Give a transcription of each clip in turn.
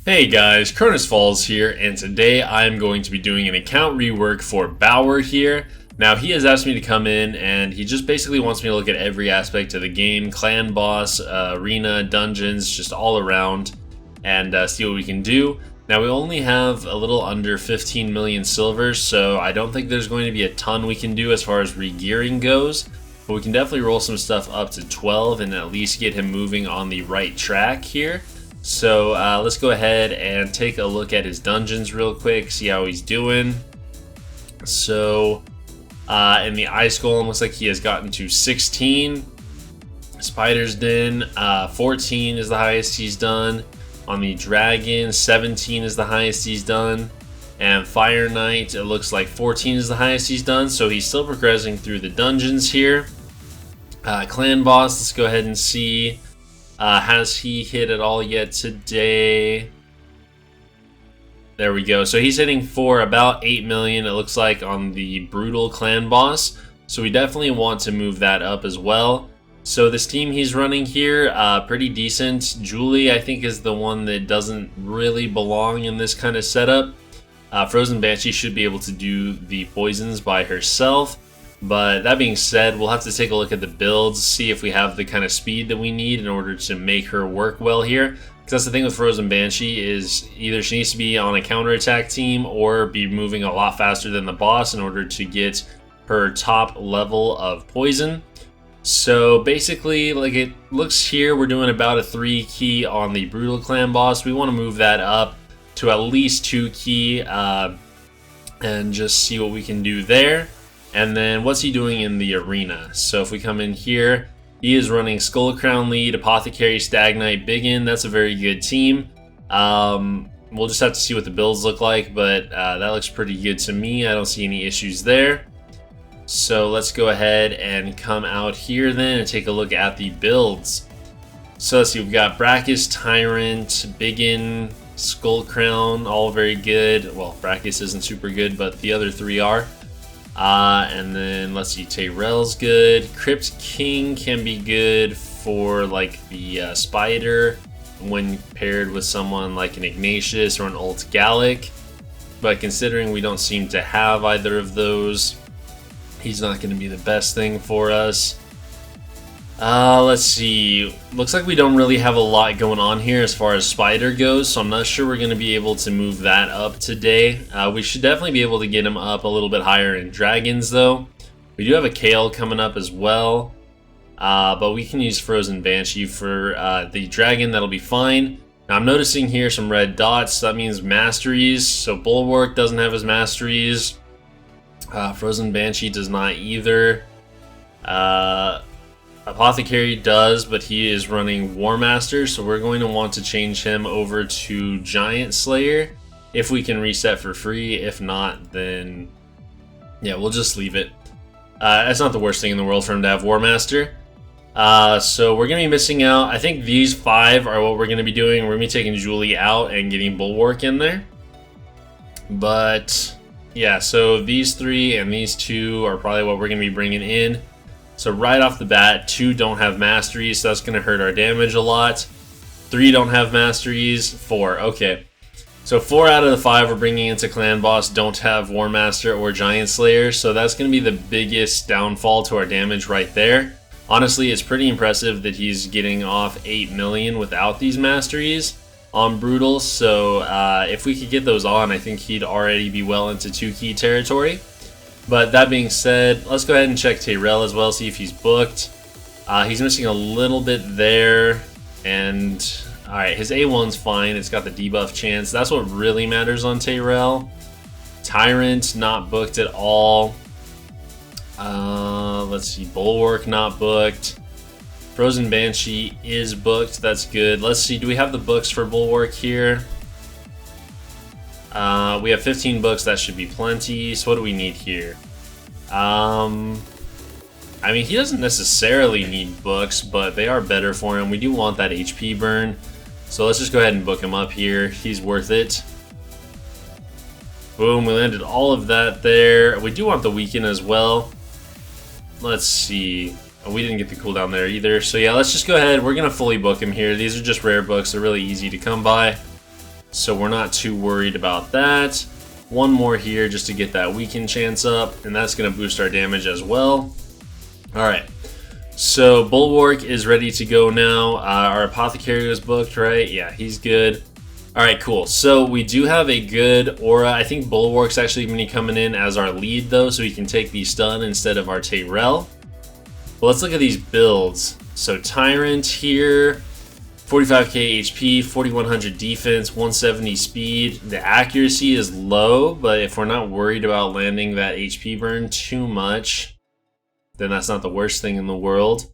Hey guys, Cronus Falls here, and today I'm going to be doing an account rework for Bauer here. Now he has asked me to come in and he just basically wants me to look at every aspect of the game, clan boss, arena, dungeons, just all around, and see what we can do. Now we only have a little under 15 million silver, so I don't think there's going to be a ton we can do as far as regearing goes, but we can definitely roll some stuff up to 12 and at least get him moving on the right track here. So let's go ahead and take a look at his dungeons real quick, see how he's doing. So in the Ice Golem, looks like he has gotten to 16. Spider's Den, 14 is the highest he's done. On the Dragon, 17 is the highest he's done. And Fire Knight, it looks like 14 is the highest he's done. So he's still progressing through the dungeons here. Clan Boss, let's go ahead and see. Has he hit it all yet today? There we go. So he's hitting for about 8 million, it looks like, on the Brutal Clan Boss. So we definitely want to move that up as well. So this team he's running here, pretty decent. Julie, I think, is the one that doesn't really belong in this kind of setup. Frozen Banshee should be able to do the poisons by herself. But that being said, we'll have to take a look at the builds, see if we have the kind of speed that we need in order to make her work well here. Because that's the thing with Frozen Banshee, is either she needs to be on a counterattack team or be moving a lot faster than the boss in order to get her top level of poison. So basically, like it looks here, we're doing about a 3 key on the Brutal Clan boss. We want to move that up to at least 2 key and just see what we can do there. And then what's he doing in the arena? So if we come in here, he is running Skull Crown Lead, Apothecary, Stagnite, Biggin. That's a very good team. We'll just have to see what the builds look like, but that looks pretty good to me. I don't see any issues there. So let's go ahead and come out here then and take a look at the builds. So let's see, we've got Brachus, Tyrant, Biggin, Skull Crown, all very good. Well, Brachus isn't super good, but the other 3 are. And then let's see, Tyrell's good. Crypt King can be good for like the Spider when paired with someone like an Ignatius or an Ult Gallic. But considering we don't seem to have either of those, he's not going to be the best thing for us. Let's see. Looks like we don't really have a lot going on here as far as Spider goes, so I'm not sure we're going to be able to move that up today. We should definitely be able to get him up a little bit higher in Dragons, though. We do have a Kale coming up as well, but we can use Frozen Banshee for the Dragon. That'll be fine. Now, I'm noticing here some red dots. That means Masteries, so Bulwark doesn't have his Masteries. Frozen Banshee does not either. Apothecary does, but he is running War Master, so we're going to want to change him over to Giant Slayer if we can reset for free. If not, then yeah, we'll just leave it. That's not the worst thing in the world for him to have War Master. So we're going to be missing out. I think these 5 are what we're going to be doing. We're going to be taking Julie out and getting Bulwark in there. But yeah, so these 3 and these 2 are probably what we're going to be bringing in. So right off the bat, 2 don't have Masteries, so that's going to hurt our damage a lot. 3 don't have Masteries, 4, okay. So 4 out of the 5 we're bringing into Clan Boss don't have War Master or Giant Slayer, so that's going to be the biggest downfall to our damage right there. Honestly, it's pretty impressive that he's getting off 8 million without these Masteries on Brutal, so if we could get those on, I think he'd already be well into 2 key territory. But that being said, let's go ahead and check Tyrell as well, see if he's booked. He's missing a little bit there, and alright, his A1's fine, it's got the debuff chance. That's what really matters on Tyrell. Tyrant, not booked at all. Let's see, Bulwark, not booked. Frozen Banshee is booked, that's good. Let's see, do we have the books for Bulwark here? We have 15 books, that should be plenty. So what do we need here? I mean, he doesn't necessarily need books, but they are better for him. We do want that HP burn. So let's just go ahead and book him up here. He's worth it. Boom, we landed all of that there. We do want the Weaken as well. Let's see. Oh, we didn't get the cooldown there either. So yeah, let's just go ahead. We're going to fully book him here. These are just rare books. They're really easy to come by. so we're not too worried about that. One more here just to get that weaken chance up, and that's going to boost our damage as well. Alright, so Bulwark is ready to go now. Our Apothecary was booked, right? Yeah, he's good. Alright, cool. So we do have a good aura. I think Bulwark's actually going to be coming in as our lead, though, so we can take the stun instead of our Tyrell. Well, let's look at these builds. So Tyrant here, 45k HP, 4100 defense, 170 speed. The accuracy is low, but if we're not worried about landing that HP burn too much, then that's not the worst thing in the world.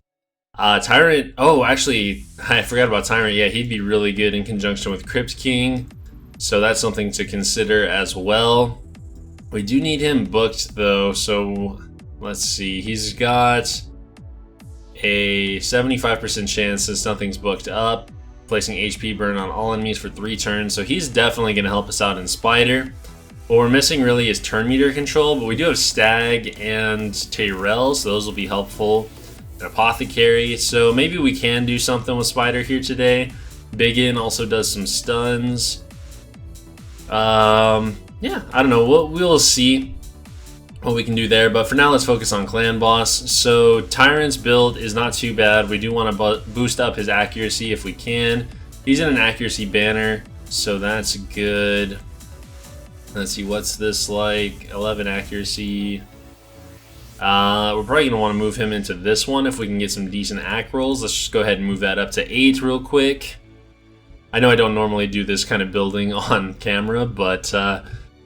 Tyrant, oh, actually, I forgot about Tyrant. Yeah, he'd be really good in conjunction with Crypt King, so that's something to consider as well. We do need him booked, though, so let's see. He's got a 75% chance, since nothing's booked up, placing HP burn on all enemies for 3 turns, so he's definitely going to help us out in Spider. What we're missing really is turn meter control, but we do have Stag and Tyrell, so those will be helpful. An Apothecary, so maybe we can do something with Spider here today. Biggin also does some stuns. Yeah, I don't know. We'll see what we can do there, but for now let's focus on Clan Boss. So Tyrant's build is not too bad. We do want to boost up his accuracy if we can. He's in an accuracy banner, so that's good. Let's see, what's this like? 11 accuracy. We're probably going to want to move him into this one if we can get some decent ac rolls. Let's just go ahead and move that up to 8 real quick. I know I don't normally do this kind of building on camera, but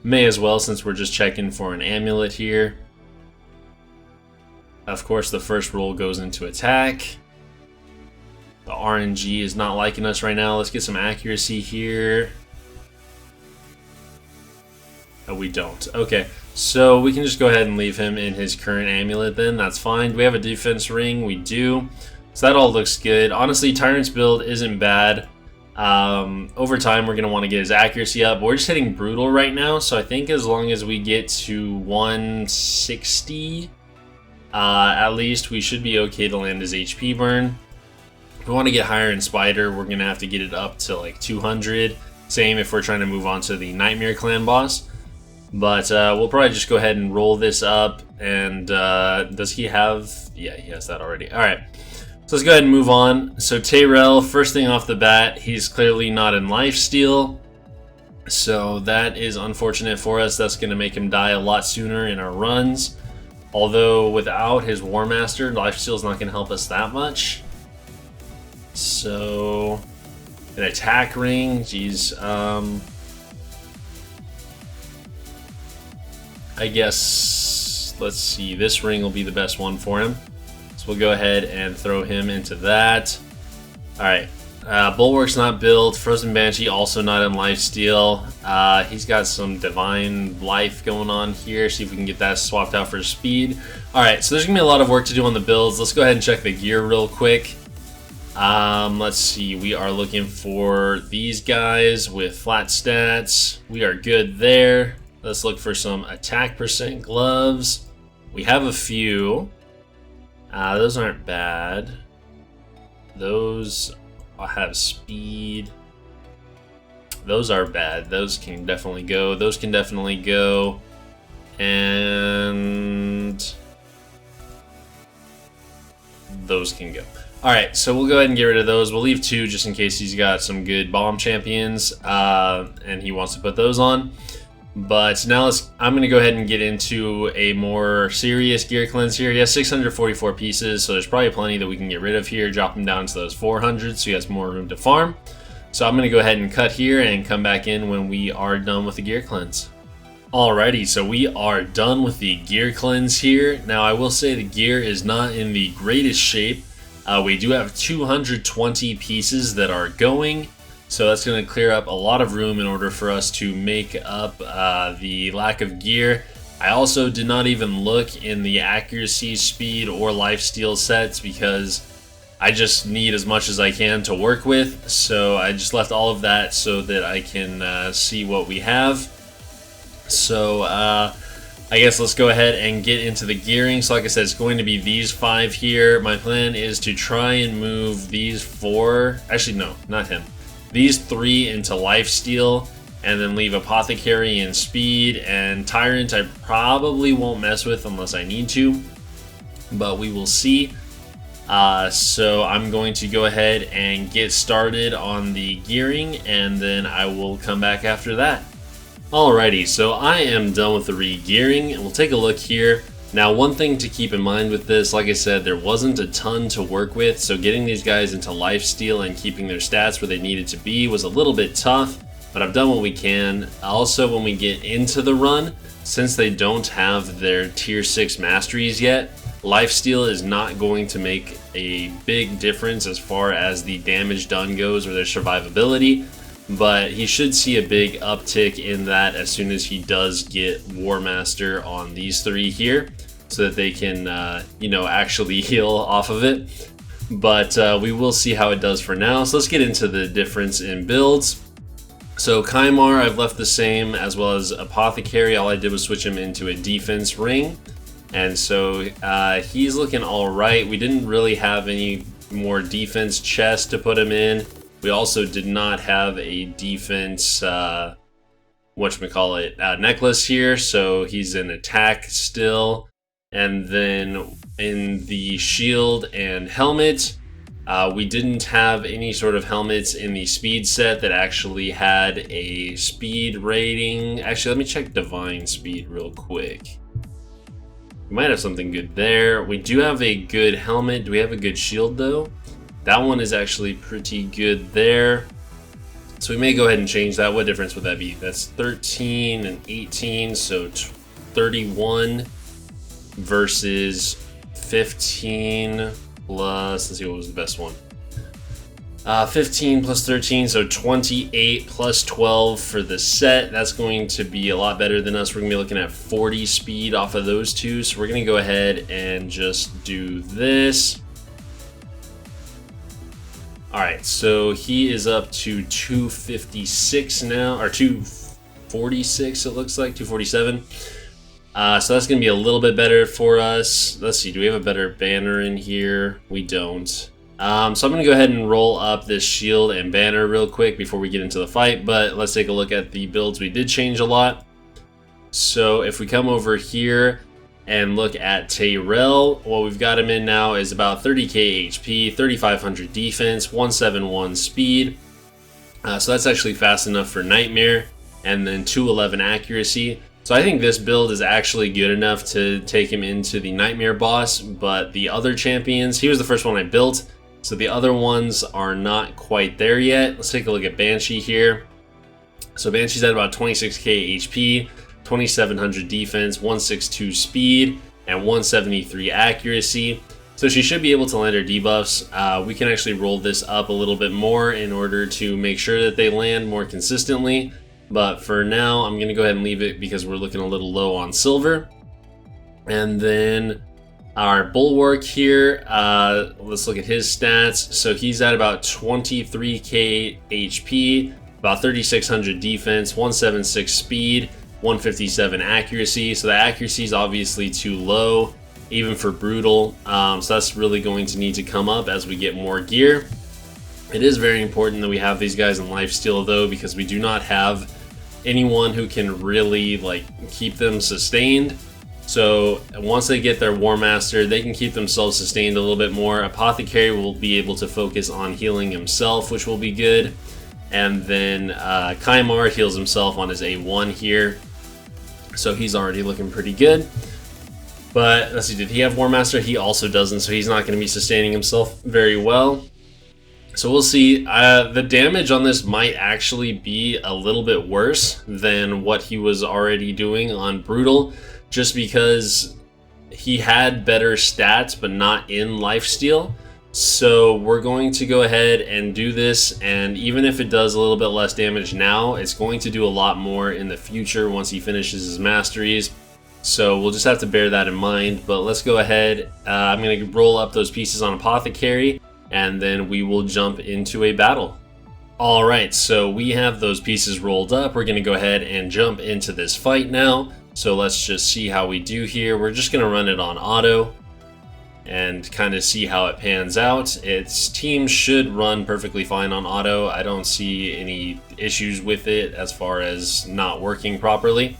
may as well since we're just checking for an amulet here. Of course, the first roll goes into attack. The RNG is not liking us right now. Let's get some accuracy here. Oh, we don't. Okay, so we can just go ahead and leave him in his current amulet then. That's fine. Do we have a defense ring? We do. So that all looks good. Honestly, Tyrant's build isn't bad. Over time, we're going to want to get his accuracy up. But we're just hitting Brutal right now, so I think as long as we get to 160, at least, we should be okay to land his HP burn. If we want to get higher in Spider, we're going to have to get it up to like 200. Same if we're trying to move on to the Nightmare Clan boss. But we'll probably just go ahead and roll this up. And does he have... Yeah, he has that already. Alright, so let's go ahead and move on. So Tyrell, first thing off the bat, he's clearly not in Lifesteal. So that is unfortunate for us. That's going to make him die a lot sooner in our runs. Although without his War Master, Lifesteal is not going to help us that much. So... an attack ring, geez. I guess, let's see, this ring will be the best one for him. So we'll go ahead and throw him into that. Alright, Bulwark's not built. Frozen Banshee also not in Lifesteal. He's got some Divine Life going on here. See if we can get that swapped out for speed. Alright, so there's going to be a lot of work to do on the builds. Let's go ahead and check the gear real quick. Let's see, we are looking for these guys with flat stats. We are good there. Let's look for some attack percent gloves. We have a few. Those aren't bad. Those have speed. Those are bad. Those can definitely go. Those can definitely go. And those can go. Alright, so we'll go ahead and get rid of those. We'll leave 2 just in case he's got some good bomb champions and he wants to put those on. But now I'm going to go ahead and get into a more serious gear cleanse here. He has 644 pieces, so there's probably plenty that we can get rid of here. Drop him down to those 400 so he has more room to farm. So I'm going to go ahead and cut here and come back in when we are done with the gear cleanse. Alrighty, so we are done with the gear cleanse here. Now I will say the gear is not in the greatest shape. We do have 220 pieces that are going, so that's going to clear up a lot of room in order for us to make up the lack of gear. I also did not even look in the accuracy, speed, or lifesteal sets because I just need as much as I can to work with, so I just left all of that so that I can see what we have. So I guess let's go ahead and get into the gearing. So like I said, it's going to be these 5 here. My plan is to try and move these 4. Actually, no, not him. these 3 into Lifesteal, and then leave Apothecary and Speed, and Tyrant I probably won't mess with unless I need to, but we will see. So I'm going to go ahead and get started on the gearing, and then I will come back after that. Alrighty, so I am done with the regearing, and we'll take a look here. Now, one thing to keep in mind with this, like I said, there wasn't a ton to work with, so getting these guys into Lifesteal and keeping their stats where they needed to be was a little bit tough, but I've done what we can. Also, when we get into the run, since they don't have their tier 6 masteries yet, Lifesteal is not going to make a big difference as far as the damage done goes or their survivability, but he should see a big uptick in that as soon as he does get War Master on these 3 here, so that they can, you know, actually heal off of it. But we will see how it does for now. So let's get into the difference in builds. So Kymar I've left the same, as well as Apothecary. All I did was switch him into a defense ring. And so he's looking alright. We didn't really have any more defense chest to put him in. We also did not have a defense, necklace here. So he's in attack still. And then in the shield and helmet, we didn't have any sort of helmets in the speed set that actually had a speed rating. Actually, let me check divine speed real quick. We might have something good there. We do have a good helmet. Do we have a good shield though? That one is actually pretty good there. So we may go ahead and change that. What difference would that be? That's 13 and 18, so 31 versus 15 plus, let's see, what was the best one? 15 plus 13, so 28 plus 12 for the set. That's going to be a lot better than us. We're going to be looking at 40 speed off of those two. So we're going to go ahead and just do this. Alright, so he is up to 256 now, or 246 it looks like, 247. So that's going to be a little bit better for us. Let's see, do we have a better banner in here? We don't. So I'm going to go ahead and roll up this shield and banner real quick before we get into the fight, but let's take a look at the builds. We did change a lot. So if we come over here and look at Tyrell, what we've got him in now is about 30k HP, 3500 defense, 171 speed. So that's actually fast enough for Nightmare, and then 211 accuracy. So I think this build is actually good enough to take him into the Nightmare boss, but the other champions, he was the first one I built, so the other ones are not quite there yet. Let's take a look at Banshee here. So Banshee's at about 26k HP, 2700 defense, 162 speed, and 173 accuracy. So she should be able to land her debuffs. We can actually roll this up a little bit more in order to make sure that they land more consistently. But for now, I'm going to go ahead and leave it because we're looking a little low on silver. And then our Bulwark here, let's look at his stats. So he's at about 23k HP, about 3600 defense, 176 speed, 157 accuracy. So the accuracy is obviously too low, even for Brutal. So that's really going to need to come up as we get more gear. It is very important that we have these guys in Lifesteal though, because we do not have anyone who can really keep them sustained. So once they get their War Master, they can keep themselves sustained a little bit more. Apothecary will be able to focus on healing himself, which will be good. And then Kymar heals himself on his A1 here, so he's already looking pretty good. But let's see, did he have War Master? He also doesn't, so he's not going to be sustaining himself very well. So we'll see. The damage on this might actually be a little bit worse than what he was already doing on Brutal, just because he had better stats but not in Lifesteal. So we're going to go ahead and do this, and even if it does a little bit less damage now, it's going to do a lot more in the future once he finishes his masteries. So we'll just have to bear that in mind. But let's go ahead. I'm going to roll up those pieces on Apothecary, and then we will jump into a battle. Alright, so we have those pieces rolled up. We're going to go ahead and jump into this fight now. So let's just see how we do here. We're just going to run it on auto. and kind of see how it pans out. Its team should run perfectly fine on auto. I don't see any issues with it as far as not working properly.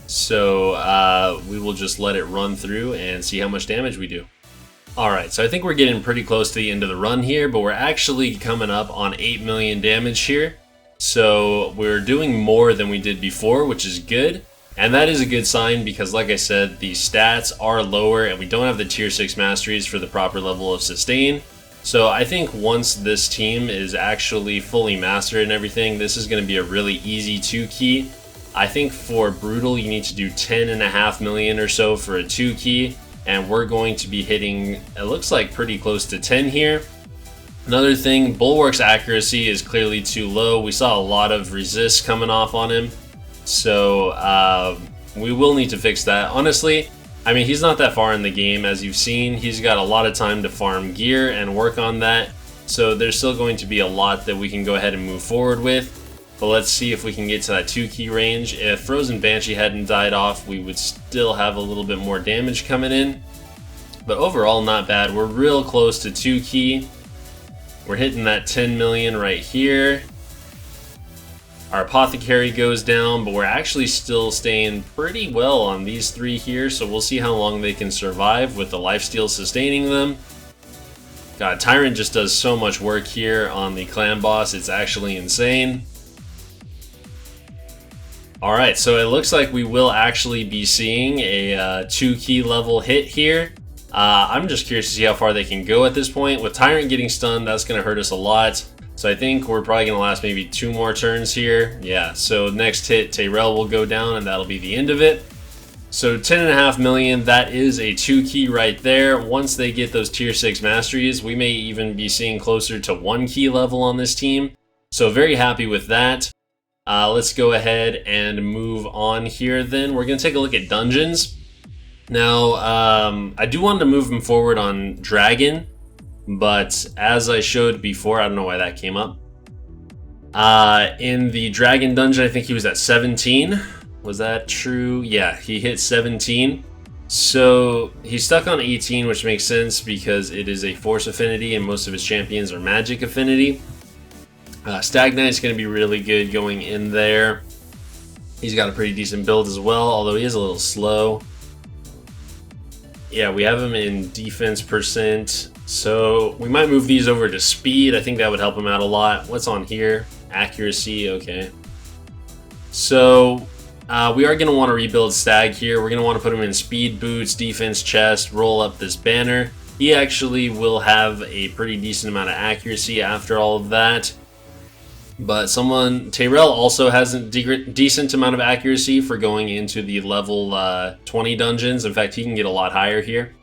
So we will just let it run through and see how much damage we do. Alright, so I think we're getting pretty close to the end of the run here, but we're actually coming up on 8 million damage here. So we're doing more than we did before, which is good. And that is a good sign because, like I said, the stats are lower and we don't have the tier 6 masteries for the proper level of sustain. So I think once this team is actually fully mastered and everything, this is going to be a really easy 2 key. I think for Brutal you need to do 10.5 million or so for a 2 key. And we're going to be hitting, it looks like, pretty close to 10 here. Another thing, Bulwark's accuracy is clearly too low. We saw a lot of resist coming off on him. So we will need to fix that. Honestly, I mean, he's not that far in the game, as you've seen. He's got a lot of time to farm gear and work on that. So there's still going to be a lot that we can go ahead and move forward with. But let's see if we can get to that 2 key range. If Frozen Banshee hadn't died off, we would still have a little bit more damage coming in. But overall, not bad. We're real close to 2 key. We're hitting that 10 million right here. Our Apothecary goes down, but we're actually still staying pretty well on these 3 here. So we'll see how long they can survive with the Lifesteal sustaining them. God, Tyrant just does so much work here on the clan boss. It's actually insane. Alright, so it looks like we will actually be seeing a 2 key level hit here. I'm just curious to see how far they can go at this point. With Tyrant getting stunned, that's going to hurt us a lot. So I think we're probably going to last maybe 2 more turns here. Yeah, so next hit, Tyrell will go down and that'll be the end of it. So 10.5 million, that is a 2 key right there. Once they get those tier 6 masteries, we may even be seeing closer to 1 key level on this team. So very happy with that. Let's go ahead and move on here then. We're going to take a look at dungeons. Now, I do want to move him forward on Dragon, but as I showed before, I don't know why that came up. In the Dragon dungeon, I think he was at 17. Was that true? Yeah, he hit 17. So he's stuck on 18, which makes sense because it is a Force affinity and most of his champions are Magic affinity. Stag Knight's going to be really good going in there. He's got a pretty decent build as well, although he is a little slow. Yeah, we have him in defense percent, so we might move these over to speed. I think that would help him out a lot. What's on here? Accuracy, okay. So we are going to want to rebuild Stag here. We're going to want to put him in speed boots, defense chest, roll up this banner. He actually will have a pretty decent amount of accuracy after all of that. But Tyrell also has a decent amount of accuracy for going into the level 20 dungeons. In fact, he can get a lot higher here.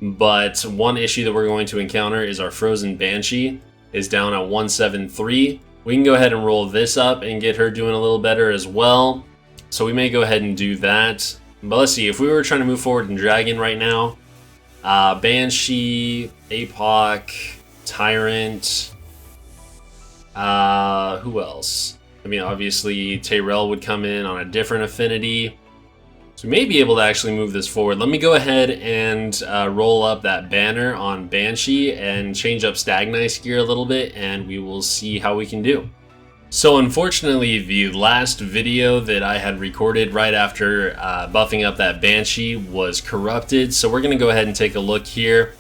But one issue that we're going to encounter is our Frozen Banshee is down at 173. We can go ahead and roll this up and get her doing a little better as well. So we may go ahead and do that. But let's see, if we were trying to move forward in Dragon right now, Banshee, Apoc, Tyrant... who else? I mean, obviously Tyrell would come in on a different affinity. So we may be able to actually move this forward. Let me go ahead and roll up that banner on Banshee and change up Stag Knight's gear a little bit, and we will see how we can do. So unfortunately, the last video that I had recorded right after buffing up that Banshee was corrupted. So we're going to go ahead and take a look here.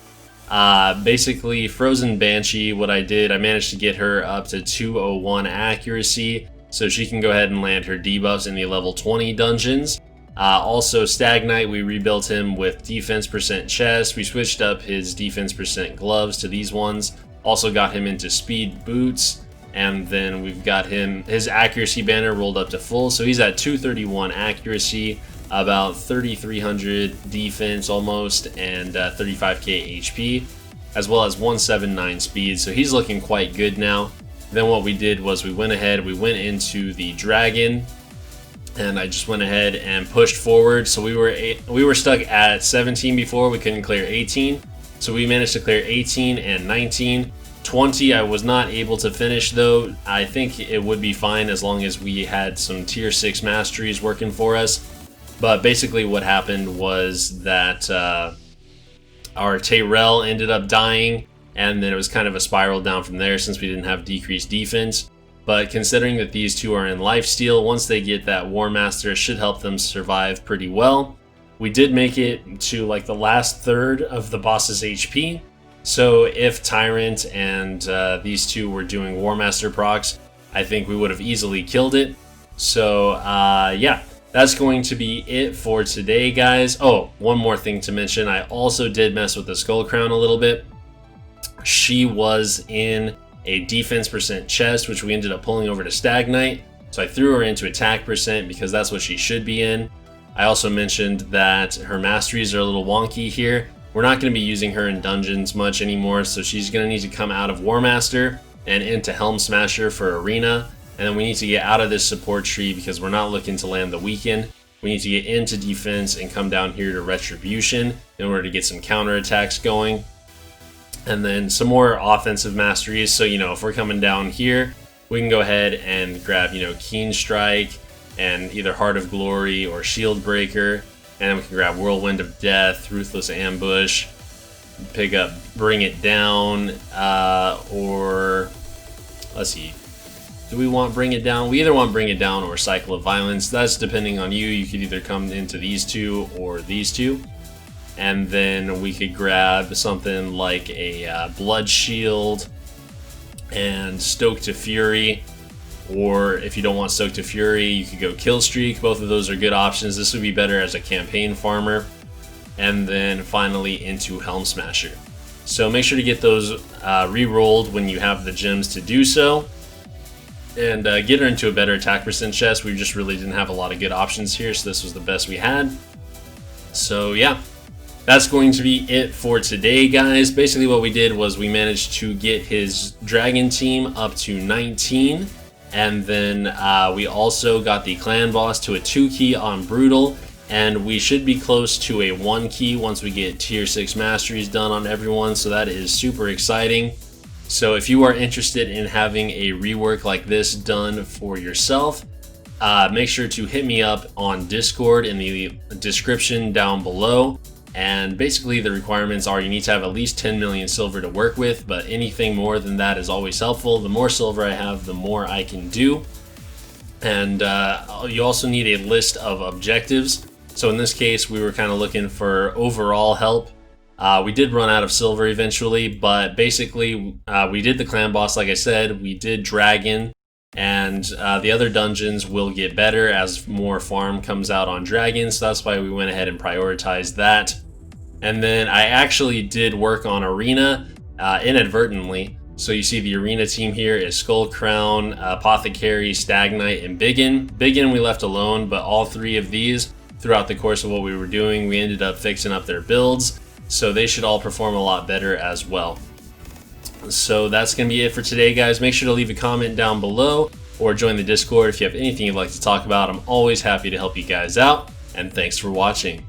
Basically, Frozen Banshee, what I did, I managed to get her up to 201 accuracy, so she can go ahead and land her debuffs in the level 20 dungeons. Also, Stag Knight, we rebuilt him with defense percent chest. We switched up his defense percent gloves to these ones. Also got him into speed boots, and then we've got his accuracy banner rolled up to full, so he's at 231 accuracy. About 3,300 defense almost, and 35k HP, as well as 179 speed, so he's looking quite good now. Then what we did was we went into the Dragon, and I just went ahead and pushed forward. So we were stuck at 17 before, we couldn't clear 18, so we managed to clear 18 and 19. 20 I was not able to finish though. I think it would be fine as long as we had some tier 6 masteries working for us. But basically what happened was that Our Tyrell ended up dying, and then it was kind of a spiral down from there since we didn't have decreased defense. But considering that these two are in Lifesteal, once they get that War Master, it should help them survive pretty well. We did make it to like the last third of the boss's HP. So if Tyrant and these two were doing War Master procs, I think we would have easily killed it. So yeah, that's going to be it for today, guys. Oh, one more thing to mention. I also did mess with the Skull Crown a little bit. She was in a defense percent chest, which we ended up pulling over to Stagnite. So I threw her into attack percent because that's what she should be in. I also mentioned that her masteries are a little wonky here. We're not going to be using her in dungeons much anymore, so she's going to need to come out of War Master and into Helm Smasher for Arena. And then we need to get out of this support tree because we're not looking to land the weaken. We need to get into defense and come down here to Retribution in order to get some counterattacks going. And then some more offensive masteries. So, you know, if we're coming down here, we can go ahead and grab, you know, Keen Strike and either Heart of Glory or Shield Breaker. And then we can grab Whirlwind of Death, Ruthless Ambush, pick up Bring It Down, or let's see. Do we want Bring It Down? We either want Bring It Down or Cycle of Violence. That's depending on you. You could either come into these two or these two. And then we could grab something like a Blood Shield and Stoke to Fury. Or if you don't want Stoke to Fury, you could go Kill Streak. Both of those are good options. This would be better as a campaign farmer. And then finally into Helm Smasher. So make sure to get those re-rolled when you have the gems to do so. And get her into a better attack percent chest. We just really didn't have a lot of good options here, so this was the best we had. So yeah. That's going to be it for today, guys. Basically what we did was we managed to get his dragon team up to 19. And then we also got the clan boss to a 2 key on Brutal. And we should be close to a 1 key once we get tier 6 masteries done on everyone. So that is super exciting. So if you are interested in having a rework like this done for yourself, make sure to hit me up on Discord in the description down below. And basically the requirements are you need to have at least 10 million silver to work with, but anything more than that is always helpful. The more silver I have, the more I can do. And you also need a list of objectives. So in this case, we were kind of looking for overall help. We did run out of silver eventually, but basically we did the clan boss, like I said. We did dragon, and the other dungeons will get better as more farm comes out on dragon. So that's why we went ahead and prioritized that. And then I actually did work on Arena inadvertently. So you see the Arena team here is Skull Crown, Apothecary, Stagnite, and Biggin. Biggin we left alone, but all three of these, throughout the course of what we were doing, we ended up fixing up their builds. So they should all perform a lot better as well. So that's going to be it for today, guys. Make sure to leave a comment down below or join the Discord if you have anything you'd like to talk about. I'm always happy to help you guys out. And thanks for watching.